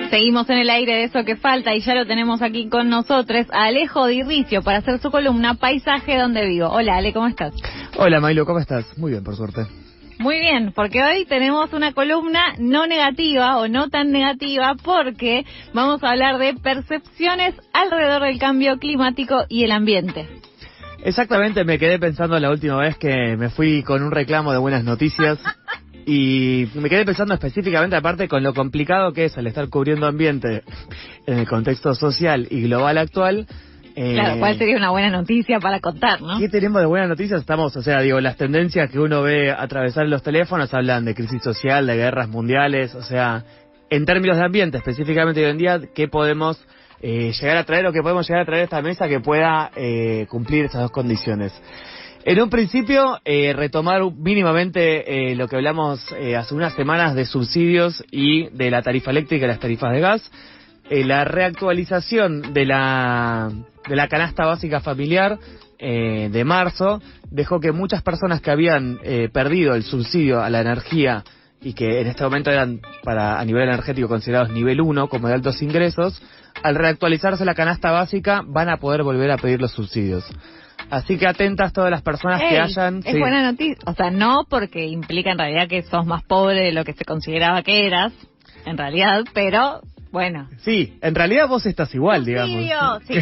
Seguimos en el aire de Eso que Falta y ya lo tenemos aquí con nosotros, a Alejo Di Ricio, para hacer su columna Paisaje donde vivo. Hola Ale, ¿cómo estás? Hola Mailo, ¿cómo estás? Muy bien, por suerte. Muy bien, porque hoy tenemos una columna no negativa o no tan negativa porque vamos a hablar de percepciones alrededor del cambio climático y el ambiente. Exactamente, me quedé pensando la última vez que me fui con un reclamo de buenas noticias y me quedé pensando específicamente aparte con lo complicado que es al estar cubriendo ambiente en el contexto social y global actual. Claro, ¿cuál sería una buena noticia para contar, no? ¿Qué tenemos de buenas noticias? Las tendencias que uno ve atravesar en los teléfonos hablan de crisis social, de guerras mundiales, en términos de ambiente específicamente hoy en día, ¿qué podemos llegar a traer o qué podemos llegar a traer a esta mesa que pueda cumplir esas dos condiciones? En un principio, retomar mínimamente lo que hablamos hace unas semanas de subsidios y de la tarifa eléctrica y las tarifas de gas. La reactualización de la canasta básica familiar de marzo dejó que muchas personas que habían perdido el subsidio a la energía y que en este momento eran a nivel energético considerados nivel 1 como de altos ingresos, al reactualizarse la canasta básica van a poder volver a pedir los subsidios. Así que atentas todas las personas que hayan... Es buena noticia, no porque implica en realidad que sos más pobre de lo que se consideraba que eras, en realidad, pero... Bueno. Sí, en realidad vos estás igual, digamos. Sí.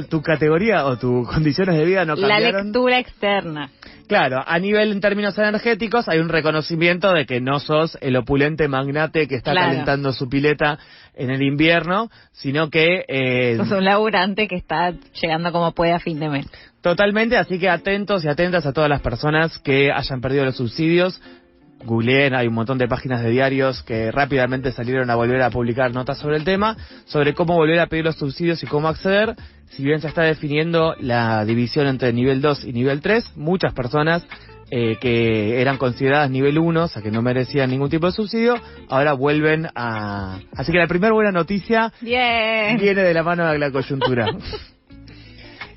Tu categoría o tus condiciones de vida no cambiaron. La lectura externa. Claro, a nivel en términos energéticos hay un reconocimiento de que no sos el opulente magnate que está calentando su pileta en el invierno, sino que... sos un laburante que está llegando como puede a fin de mes. Totalmente, así que atentos y atentas a todas las personas que hayan perdido los subsidios. Googleen, hay un montón de páginas de diarios que rápidamente salieron a volver a publicar notas sobre el tema, sobre cómo volver a pedir los subsidios y cómo acceder. Si bien se está definiendo la división entre nivel 2 y nivel 3, muchas personas que eran consideradas nivel 1, o sea que no merecían ningún tipo de subsidio, ahora vuelven a... Así que la primera buena noticia viene de la mano de la coyuntura.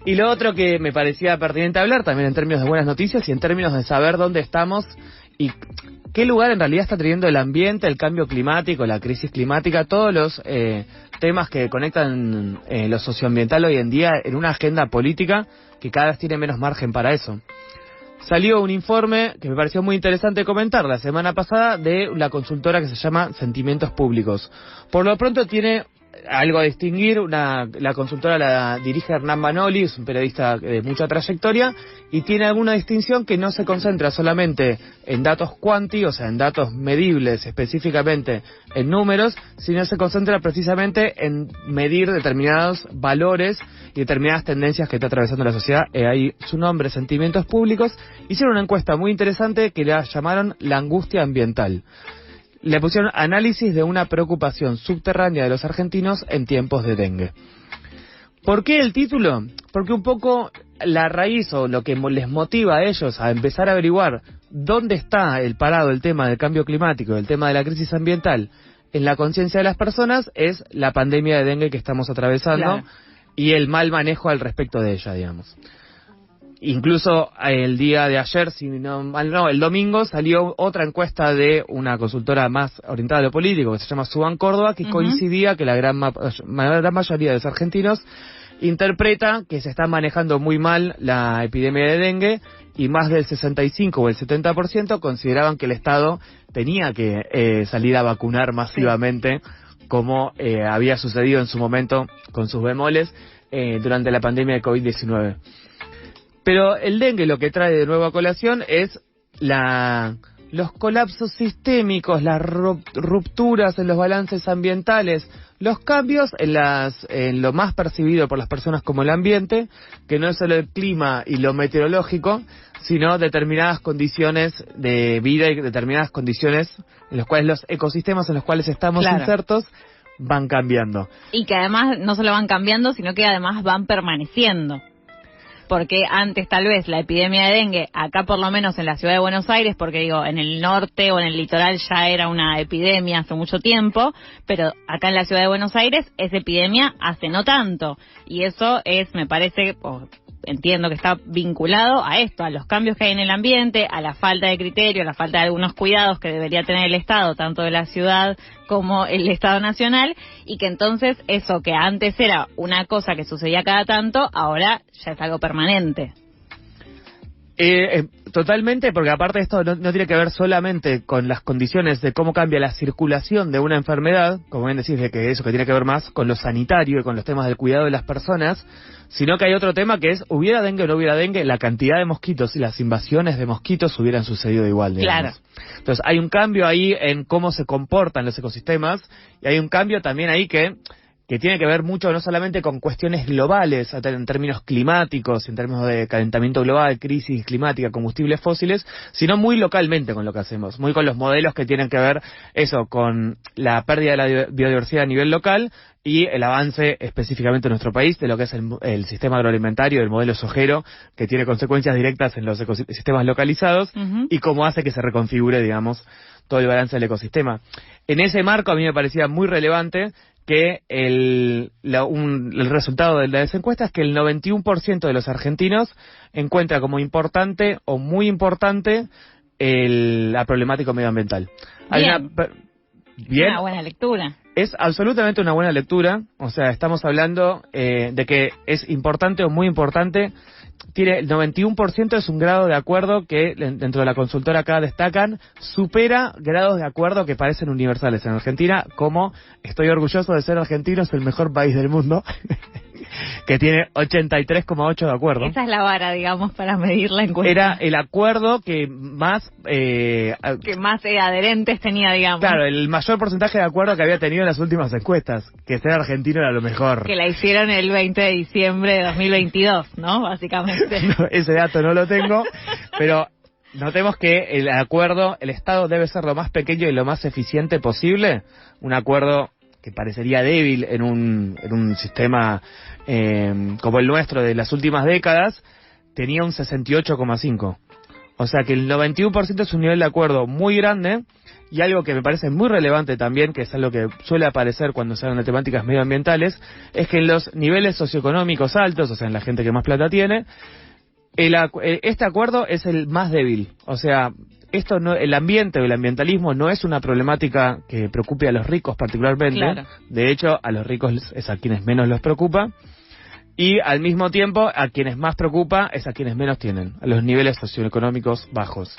Y lo otro que me parecía pertinente hablar, también en términos de buenas noticias y en términos de saber dónde estamos y qué lugar en realidad está teniendo el ambiente, el cambio climático, la crisis climática, todos los temas que conectan lo socioambiental hoy en día en una agenda política que cada vez tiene menos margen para eso. Salió un informe que me pareció muy interesante comentar la semana pasada de la consultora que se llama Sentimientos Públicos. Por lo pronto tiene algo a distinguir, la consultora la dirige Hernán Manoli, es un periodista de mucha trayectoria, y tiene alguna distinción que no se concentra solamente en datos cuanti, o sea, en datos medibles específicamente en números, sino se concentra precisamente en medir determinados valores y determinadas tendencias que está atravesando la sociedad. Ahí su nombre, Sentimientos Públicos. Hicieron una encuesta muy interesante que la llamaron La Angustia Ambiental. Le pusieron análisis de una preocupación subterránea de los argentinos en tiempos de dengue. ¿Por qué el título? Porque un poco la raíz o lo que les motiva a ellos a empezar a averiguar dónde está el parado el tema del cambio climático, el tema de la crisis ambiental en la conciencia de las personas es la pandemia de dengue que estamos atravesando y el mal manejo al respecto de ella, digamos. Incluso el día de ayer, el domingo, salió otra encuesta de una consultora más orientada a lo político, que se llama Suban Córdoba, que coincidía que la gran mayoría de los argentinos interpreta que se está manejando muy mal la epidemia de dengue y más del 65 o el 70% consideraban que el Estado tenía que salir a vacunar masivamente, como había sucedido en su momento con sus bemoles durante la pandemia de COVID-19. Pero el dengue lo que trae de nuevo a colación es los colapsos sistémicos, las rupturas en los balances ambientales, los cambios en lo más percibido por las personas como el ambiente, que no es solo el clima y lo meteorológico, sino determinadas condiciones de vida y determinadas condiciones en las cuales los ecosistemas en los cuales estamos insertos van cambiando. Y que además no solo van cambiando, sino que además van permaneciendo. Porque antes tal vez la epidemia de dengue, acá por lo menos en la ciudad de Buenos Aires, porque digo, en el norte o en el litoral ya era una epidemia hace mucho tiempo, pero acá en la ciudad de Buenos Aires es epidemia hace no tanto. Y eso es, me parece, entiendo que está vinculado a esto, a los cambios que hay en el ambiente, a la falta de criterio, a la falta de algunos cuidados que debería tener el Estado, tanto de la ciudad como el Estado Nacional, y que entonces eso que antes era una cosa que sucedía cada tanto, ahora ya es algo permanente. Totalmente, porque aparte esto no tiene que ver solamente con las condiciones de cómo cambia la circulación de una enfermedad, como bien decís, de que eso que tiene que ver más con lo sanitario y con los temas del cuidado de las personas, sino que hay otro tema que es, hubiera dengue o no hubiera dengue, la cantidad de mosquitos y las invasiones de mosquitos hubieran sucedido igual, digamos. Claro. Entonces hay un cambio ahí en cómo se comportan los ecosistemas, y hay un cambio también ahí que tiene que ver mucho no solamente con cuestiones globales, en términos climáticos, en términos de calentamiento global, crisis climática, combustibles fósiles, sino muy localmente con lo que hacemos, muy con los modelos que tienen que ver eso, con la pérdida de la biodiversidad a nivel local y el avance específicamente en nuestro país de lo que es el sistema agroalimentario, el modelo sojero, que tiene consecuencias directas en los ecosistemas localizados y cómo hace que se reconfigure, digamos, todo el balance del ecosistema. En ese marco a mí me parecía muy relevante que el resultado de las encuestas es que el 91% de los argentinos encuentra como importante o muy importante la problemática medioambiental. Bien. Una buena lectura. Es absolutamente una buena lectura, o sea, estamos hablando de que es importante o muy importante. Tiene el 91% es un grado de acuerdo que dentro de la consultora acá destacan, supera grados de acuerdo que parecen universales en Argentina, como estoy orgulloso de ser argentino, es el mejor país del mundo, que tiene 83,8 de acuerdo. Esa es la vara, digamos, para medir la encuesta. Era el acuerdo que más adherentes tenía, digamos. Claro, el mayor porcentaje de acuerdo que había tenido en las últimas encuestas, que ser argentino era lo mejor. Que la hicieron el 20 de diciembre de 2022, ¿no? Básicamente. No, ese dato no lo tengo, pero notemos que el acuerdo, el Estado debe ser lo más pequeño y lo más eficiente posible. Un acuerdo que parecería débil en un sistema como el nuestro de las últimas décadas, tenía un 68,5. O sea que el 91% es un nivel de acuerdo muy grande, y algo que me parece muy relevante también, que es algo que suele aparecer cuando se hablan de temáticas medioambientales, es que en los niveles socioeconómicos altos, o sea, en la gente que más plata tiene, este acuerdo es el más débil. O sea, el ambiente o el ambientalismo no es una problemática que preocupe a los ricos particularmente. Claro. De hecho, a los ricos es a quienes menos los preocupa. Y al mismo tiempo, a quienes más preocupa es a quienes menos tienen, a los niveles socioeconómicos bajos.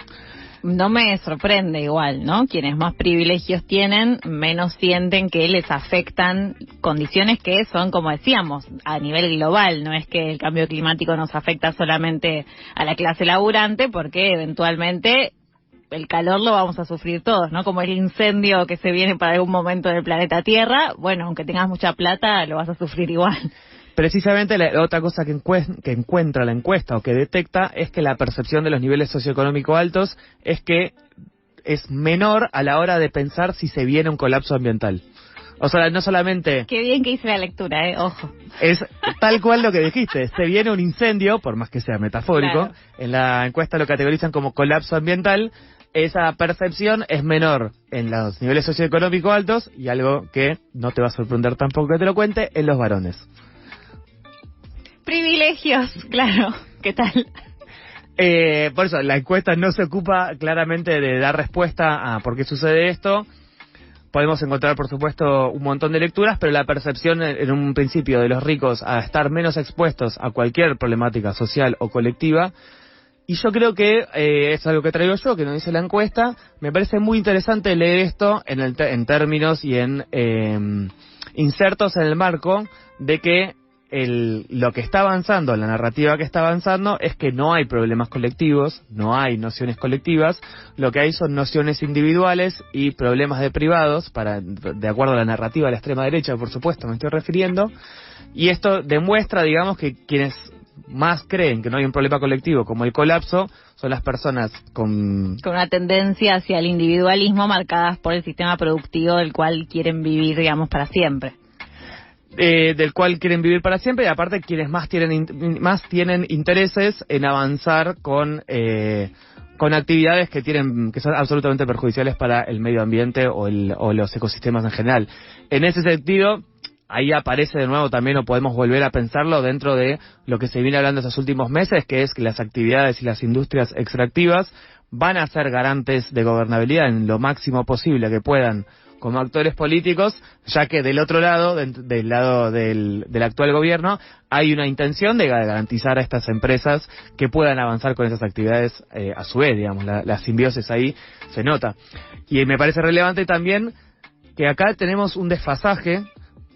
No me sorprende igual, ¿no? Quienes más privilegios tienen, menos sienten que les afectan condiciones que son, como decíamos, a nivel global. No es que el cambio climático nos afecta solamente a la clase laburante, porque eventualmente el calor lo vamos a sufrir todos, ¿no? Como el incendio que se viene para algún momento del planeta Tierra, bueno, aunque tengas mucha plata, lo vas a sufrir igual. Precisamente la otra cosa que encuentra la encuesta o que detecta es que la percepción de los niveles socioeconómicos altos es que es menor a la hora de pensar si se viene un colapso ambiental. O sea, no solamente... Qué bien que hice la lectura, ojo. Es tal cual lo que dijiste, se viene un incendio, por más que sea metafórico, claro. En la encuesta lo categorizan como colapso ambiental, esa percepción es menor en los niveles socioeconómicos altos, y algo que no te va a sorprender tampoco que te lo cuente, en los varones. Privilegios, claro. ¿Qué tal? Por eso, la encuesta no se ocupa claramente de dar respuesta a por qué sucede esto. Podemos encontrar, por supuesto, un montón de lecturas, pero la percepción en un principio de los ricos a estar menos expuestos a cualquier problemática social o colectiva. Y yo creo que es algo que traigo yo, que no dice la encuesta. Me parece muy interesante leer esto en términos y en insertos en el marco de que lo que está avanzando, la narrativa que está avanzando, es que no hay problemas colectivos, no hay nociones colectivas, lo que hay son nociones individuales y problemas de privados, de acuerdo a la narrativa de la extrema derecha, por supuesto, me estoy refiriendo, y esto demuestra, digamos, que quienes más creen que no hay un problema colectivo como el colapso son las personas con una tendencia hacia el individualismo, marcadas por el sistema productivo del cual quieren vivir, digamos, para siempre. Del cual quieren vivir para siempre, y aparte quienes más tienen intereses en avanzar con actividades que son absolutamente perjudiciales para el medio ambiente o los ecosistemas en general. En ese sentido, ahí aparece de nuevo también, o podemos volver a pensarlo dentro de lo que se viene hablando estos últimos meses, que es que las actividades y las industrias extractivas van a ser garantes de gobernabilidad en lo máximo posible que puedan como actores políticos, ya que del otro lado, del lado del actual gobierno, hay una intención de garantizar a estas empresas que puedan avanzar con esas actividades a su vez, digamos, la simbiosis ahí se nota. Y me parece relevante también que acá tenemos un desfasaje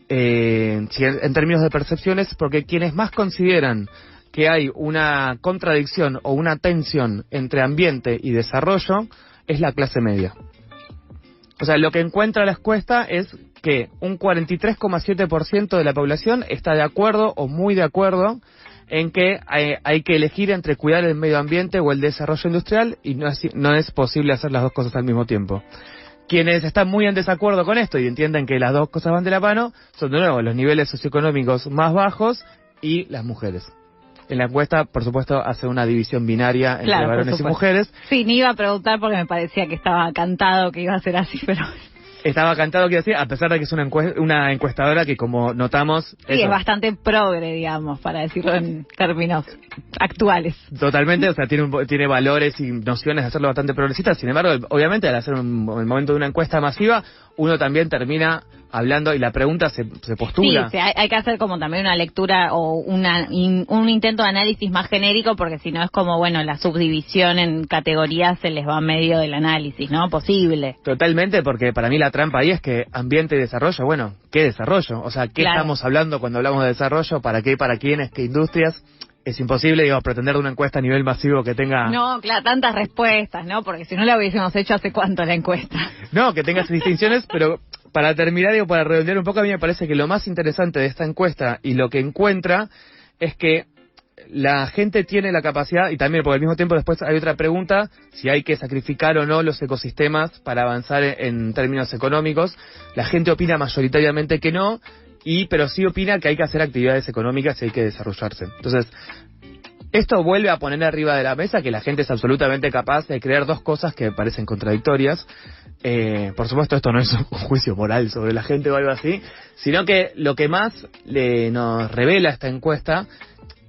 en términos de percepciones, porque quienes más consideran que hay una contradicción o una tensión entre ambiente y desarrollo es la clase media. O sea, lo que encuentra la encuesta es que un 43,7% de la población está de acuerdo o muy de acuerdo en que hay que elegir entre cuidar el medio ambiente o el desarrollo industrial, y no es posible hacer las dos cosas al mismo tiempo. Quienes están muy en desacuerdo con esto y entienden que las dos cosas van de la mano son, de nuevo, los niveles socioeconómicos más bajos y las mujeres. En la encuesta, por supuesto, hace una división binaria entre varones y mujeres. Sí, ni iba a preguntar porque me parecía que estaba cantado que iba a ser así, pero... Estaba cantado que decir, a pesar de que es una encuestadora que, como notamos... Sí, es bastante progre, digamos, para decirlo en términos actuales. Totalmente, o sea, tiene valores y nociones de hacerlo bastante progresista. Sin embargo, obviamente, al hacer el momento de una encuesta masiva, uno también termina hablando y la pregunta se postula. Sí, hay que hacer como también una lectura o un intento de análisis más genérico, porque si no es como, bueno, la subdivisión en categorías se les va medio del análisis, ¿no? Posible. Totalmente, porque para mí la trampa ahí es que ambiente y desarrollo, bueno, ¿qué desarrollo? O sea, ¿qué estamos hablando cuando hablamos de desarrollo? ¿Para qué? ¿Para quiénes? ¿Qué industrias? Es imposible, digamos, pretender de una encuesta a nivel masivo que tenga... No, claro, tantas respuestas, ¿no? Porque si no la hubiésemos hecho hace cuánto la encuesta. No, que tenga esas distinciones, pero para terminar, digo, para redondear un poco, a mí me parece que lo más interesante de esta encuesta y lo que encuentra es que la gente tiene la capacidad, y también por el mismo tiempo después hay otra pregunta, si hay que sacrificar o no los ecosistemas para avanzar en términos económicos. La gente opina mayoritariamente que no, pero sí opina que hay que hacer actividades económicas y hay que desarrollarse. Entonces, esto vuelve a poner arriba de la mesa que la gente es absolutamente capaz de creer dos cosas que parecen contradictorias. Por supuesto, esto no es un juicio moral sobre la gente o algo así, sino que lo que más nos revela esta encuesta,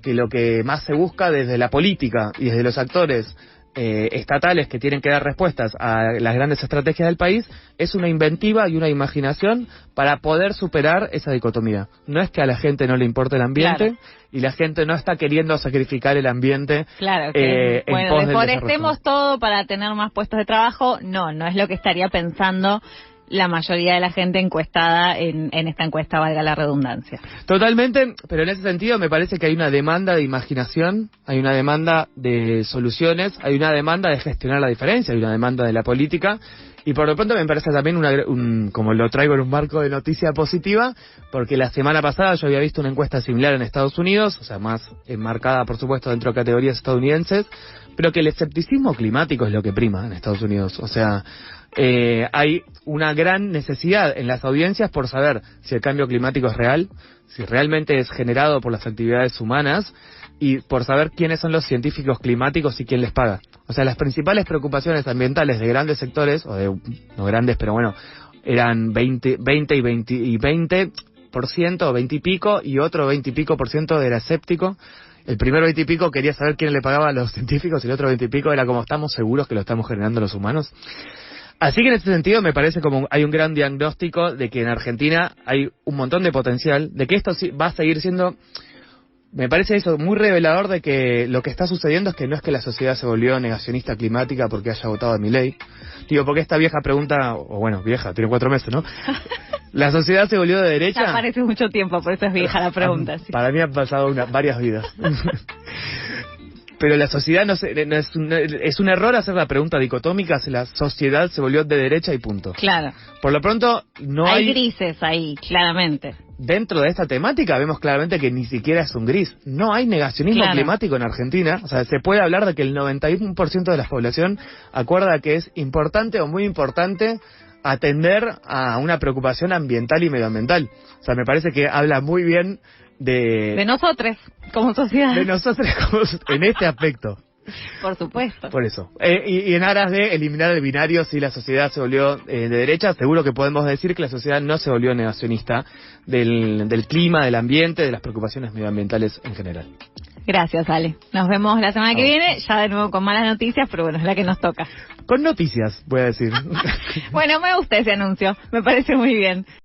que lo que más se busca desde la política y desde los actores estatales que tienen que dar respuestas a las grandes estrategias del país, es una inventiva y una imaginación para poder superar esa dicotomía. No es que a la gente no le importe el ambiente, y la gente no está queriendo sacrificar el ambiente. Claro, que, en bueno, pos del deforestemos todo para tener más puestos de trabajo. No es lo que estaría pensando la mayoría de la gente encuestada en esta encuesta, valga la redundancia. Totalmente, pero en ese sentido me parece que hay una demanda de imaginación, hay una demanda de soluciones, hay una demanda de gestionar la diferencia, hay una demanda de la política, y por lo pronto me parece también como lo traigo en un marco de noticia positiva, porque la semana pasada yo había visto una encuesta similar en Estados Unidos, o sea, más enmarcada por supuesto dentro de categorías estadounidenses, pero que el escepticismo climático es lo que prima en Estados Unidos. O sea, hay una gran necesidad en las audiencias por saber si el cambio climático es real, si realmente es generado por las actividades humanas, y por saber quiénes son los científicos climáticos y quién les paga. O sea, las principales preocupaciones ambientales de grandes sectores, no grandes, pero bueno, eran 20 y 20% o 20 y pico, y otro 20 y pico % era escéptico. El primer 20 y pico quería saber quién le pagaba a los científicos, y el otro 20 y pico era como, ¿estamos seguros que lo estamos generando los humanos? Así que en este sentido me parece como hay un gran diagnóstico de que en Argentina hay un montón de potencial, de que esto va a seguir siendo... Me parece eso muy revelador de que lo que está sucediendo es que no es que la sociedad se volvió negacionista climática porque haya votado a Milei. Digo, porque esta vieja pregunta, o bueno, vieja, tiene 4 meses, ¿no? ¿La sociedad se volvió de derecha? Ya parece mucho tiempo, por eso es vieja la pregunta. Sí. Para mí han pasado varias vidas. Pero la sociedad es un error hacer la pregunta dicotómica si la sociedad se volvió de derecha y punto. Claro. Por lo pronto, no hay... Hay grises ahí, claramente. Dentro de esta temática vemos claramente que ni siquiera es un gris. No hay negacionismo climático en Argentina. O sea, se puede hablar de que el 91% de la población acuerda que es importante o muy importante atender a una preocupación ambiental y medioambiental. O sea, me parece que habla muy bien de nosotros como sociedad. De nosotros en este aspecto. Por supuesto. Por eso. Y en aras de eliminar el binario, si la sociedad se volvió de derecha, seguro que podemos decir que la sociedad no se volvió negacionista del clima, del ambiente, de las preocupaciones medioambientales en general. Gracias, Ale. Nos vemos la semana que viene, ya de nuevo con malas noticias, pero bueno, es la que nos toca. Con noticias, voy a decir. Bueno, me gusta ese anuncio, me parece muy bien.